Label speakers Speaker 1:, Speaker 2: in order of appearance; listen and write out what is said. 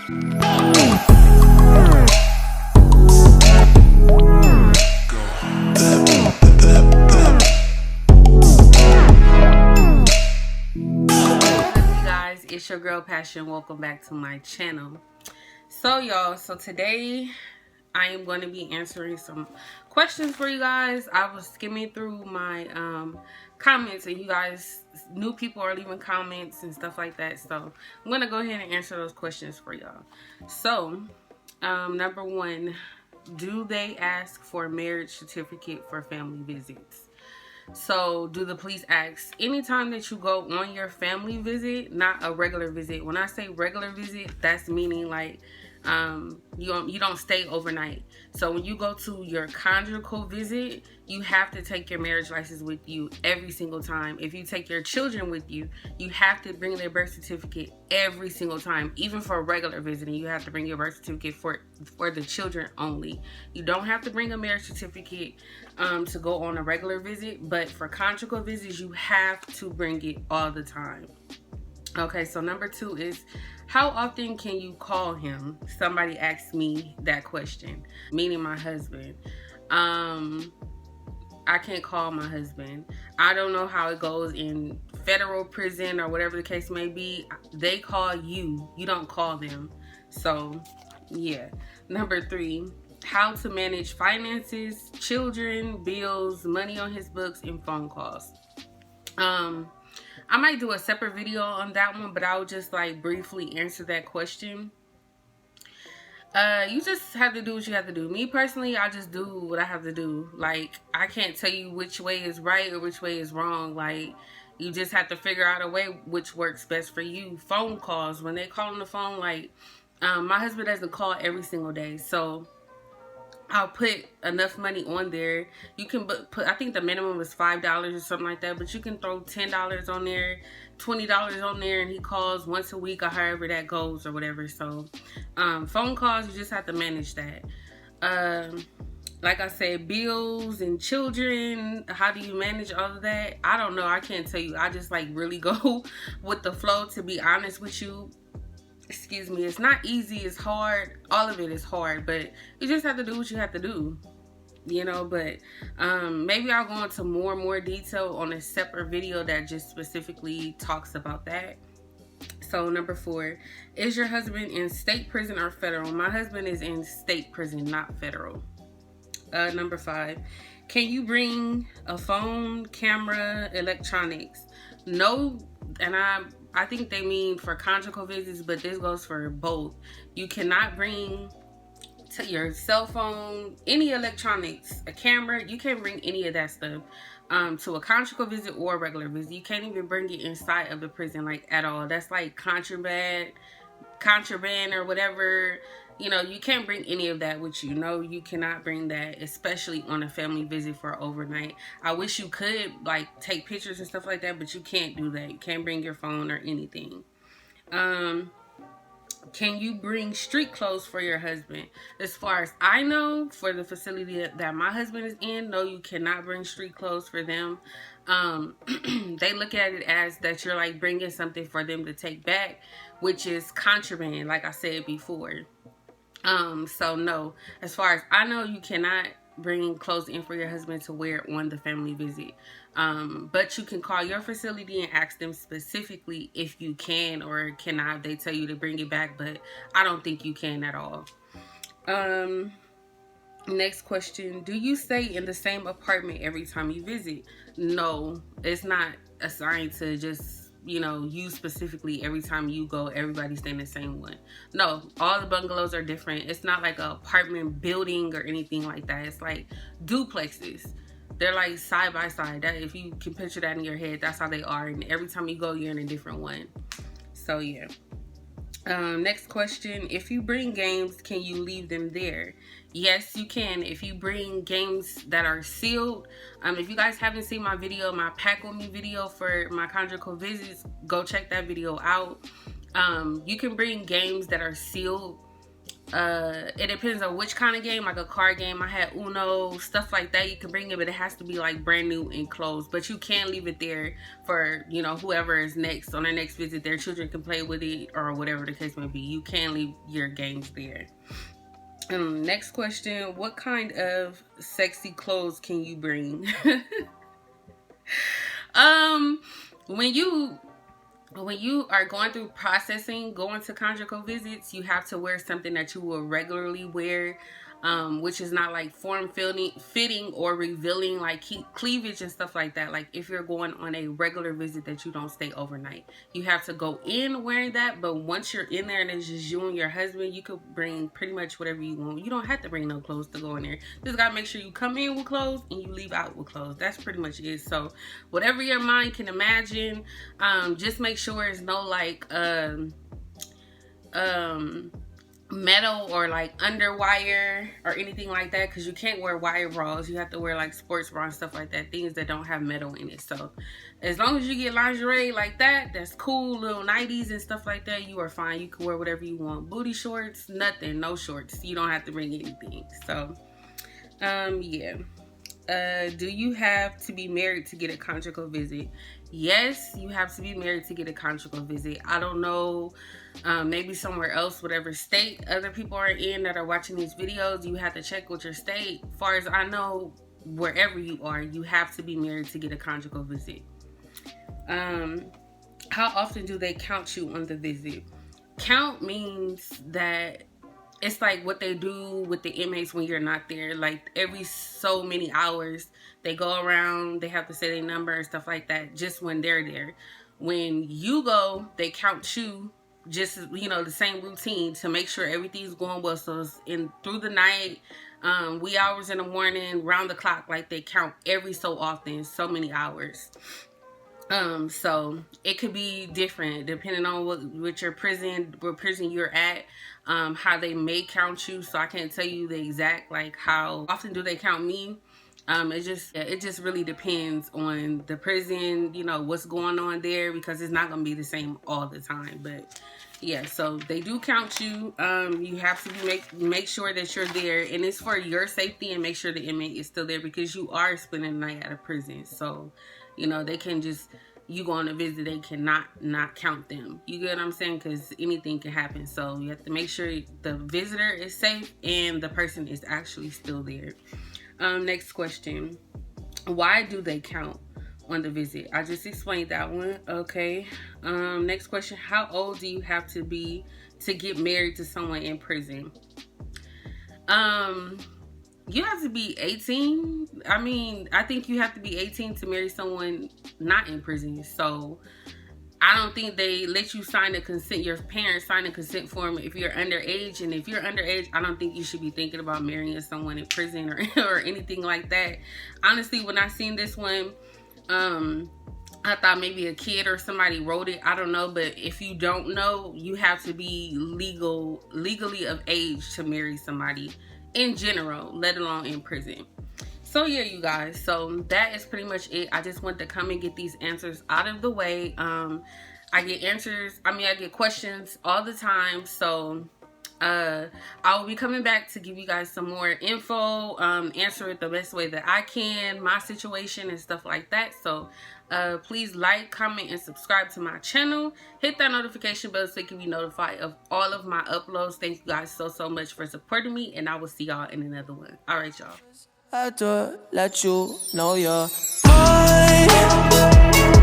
Speaker 1: Guys, it's your girl Passion. Welcome back to my channel. So y'all, today I am going to be answering some questions for you guys. I was skimming through my comments, and you guys, new people are leaving comments and stuff like that, so I'm going to go ahead and answer those questions for y'all. So number one, do they ask for a marriage certificate for family visits? So do the police ask anytime that you go on your family visit, not a regular visit? When I say regular visit, that's meaning like you don't stay overnight. So when you go to your conjugal visit, you have to take your marriage license with you every single time. If you take your children with you, you have to bring their birth certificate every single time. Even for regular visiting, you have to bring your birth certificate for the children only. You don't have to bring a marriage certificate to go on a regular visit, but for conjugal visits, you have to bring it all the time. Okay, so number two is, how often can you call him? Somebody asked me that question, meaning my husband. I can't call my husband. I don't know how it goes in federal prison or whatever the case may be. They call you. You don't call them. So, yeah. Number three, how to manage finances, children, bills, money on his books, and phone calls. I might do a separate video on that one, but I'll just like briefly answer that question. You just have to do what you have to do. Me personally, I just do what I have to do. Like, I can't tell you which way is right or which way is wrong. Like, you just have to figure out a way which works best for you. Phone calls, when they call on the phone, like, my husband doesn't call every single day, so I'll put enough money on there. You can put, I think the minimum is $5 or something like that, but you can throw $10 on there, $20 on there, and he calls once a week or however that goes or whatever. So phone calls, you just have to manage that. Like I said, bills and children, how do you manage all of that? I don't know. I can't tell you. I just like really go with the flow, to be honest with you. Excuse me, it's not easy, it's hard. All of it is hard, but you just have to do what you have to do, you know. But maybe I'll go into more detail on a separate video that just specifically talks about that. So number four, is your husband in state prison or federal? My husband is in state prison, not federal. Number five, can you bring a phone, camera, electronics? No, and I think they mean for conjugal visits, but this goes for both. You cannot bring your cell phone, any electronics, a camera. You can't bring any of that stuff to a conjugal visit or a regular visit. You can't even bring it inside of the prison, like, at all. That's like contraband or whatever. You know, you can't bring any of that with you. No, you cannot bring that, especially on a family visit for overnight. I wish you could, like, take pictures and stuff like that, but you can't do that. You can't bring your phone or anything. Can you bring street clothes for your husband? As far as I know, for the facility that my husband is in, no, you cannot bring street clothes for them. They look at it as that you're like bringing something for them to take back, which is contraband, like I said before. So no, as far as I know, you cannot bring clothes in for your husband to wear on the family visit. But you can call your facility and ask them specifically if you can or cannot. They tell you to bring it back, but I don't think you can at all. Next question, do you stay in the same apartment every time you visit? No, it's not assigned to just, you know, you specifically every time you go, everybody stay in the same one. No, all the bungalows are different. It's not like an apartment building or anything like that. It's like duplexes. They're like side by side. That, if you can picture that in your head, that's how they are. And every time you go, you're in a different one. So yeah. Next question, if you bring games, can you leave them there? Yes, you can. If you bring games that are sealed, if you guys haven't seen my video, my pack with me video for my conjugal visits, go check that video out. You can bring games that are sealed It depends on which kind of game, like a card game. I had Uno, stuff like that. You can bring it, but it has to be like brand new and closed. But you can leave it there for, you know, whoever is next on their next visit. Their children can play with it or whatever the case may be. You can leave your games there. Next question: what kind of sexy clothes can you bring? When you are going through processing, going to conjugal visits, you have to wear something that you will regularly wear, which is not like fitting or revealing like cleavage and stuff like that. Like if you're going on a regular visit that you don't stay overnight, you have to go in wearing that. But once you're in there and it's just you and your husband, you could bring pretty much whatever you want. You don't have to bring no clothes to go in there. Just gotta make sure you come in with clothes and you leave out with clothes. That's pretty much it. So whatever your mind can imagine, just make sure it's no like metal or like underwire or anything like that, because you can't wear wire bras. You have to wear like sports bra and stuff like that, things that don't have metal in it. So as long as you get lingerie like that, that's cool, little 90s and stuff like that, you are fine. You can wear whatever you want. Booty shorts, nothing, no shorts. You don't have to bring anything. So yeah. Do you have to be married to get a conjugal visit? Yes, you have to be married to get a conjugal visit. I don't know, maybe somewhere else, whatever state other people are in that are watching these videos, you have to check with your state. As far as I know, wherever you are, you have to be married to get a conjugal visit. How often do they count you on the visit? Count means that it's like what they do with the inmates when you're not there. Like every so many hours, they go around, they have to say their number and stuff like that just when they're there. When you go, they count you, just, you know, the same routine to make sure everything's going well. So it's through the night, wee hours in the morning, round the clock, like they count every so often, so many hours. So it could be different depending on what prison you're at, how they may count you. So I can't tell you the exact, like how often do they count me. It just really depends on the prison, you know, what's going on there, because it's not going to be the same all the time. But yeah, so they do count you. You have to make sure that you're there, and it's for your safety, and make sure the inmate is still there, because you are spending the night at a prison. So, you know, they can just, you go on a visit, they cannot not count them. You get what I'm saying? Because anything can happen. So you have to make sure the visitor is safe and the person is actually still there. Next question. Why do they count on the visit? I just explained that one. Okay. Next question. How old do you have to be to get married to someone in prison? You have to be 18. I mean, I think you have to be 18 to marry someone not in prison. So I don't think they let you sign a consent, your parents sign a consent form if you're underage. And if you're underage, I don't think you should be thinking about marrying someone in prison or anything like that. Honestly, when I seen this one, I thought maybe a kid or somebody wrote it. I don't know. But if you don't know, you have to be legally of age to marry somebody in general, let alone in prison. So yeah, you guys, so that is pretty much it. I just want to come and get these answers out of the way. I get questions all the time. So I will be coming back to give you guys some more info, answer it the best way that I can, my situation and stuff like that. So please like, comment, and subscribe to my channel. Hit that notification bell so you can be notified of all of my uploads. Thank you guys so much for supporting me, and I will see y'all in another one. All right, y'all.
Speaker 2: I had to let you know you're mine.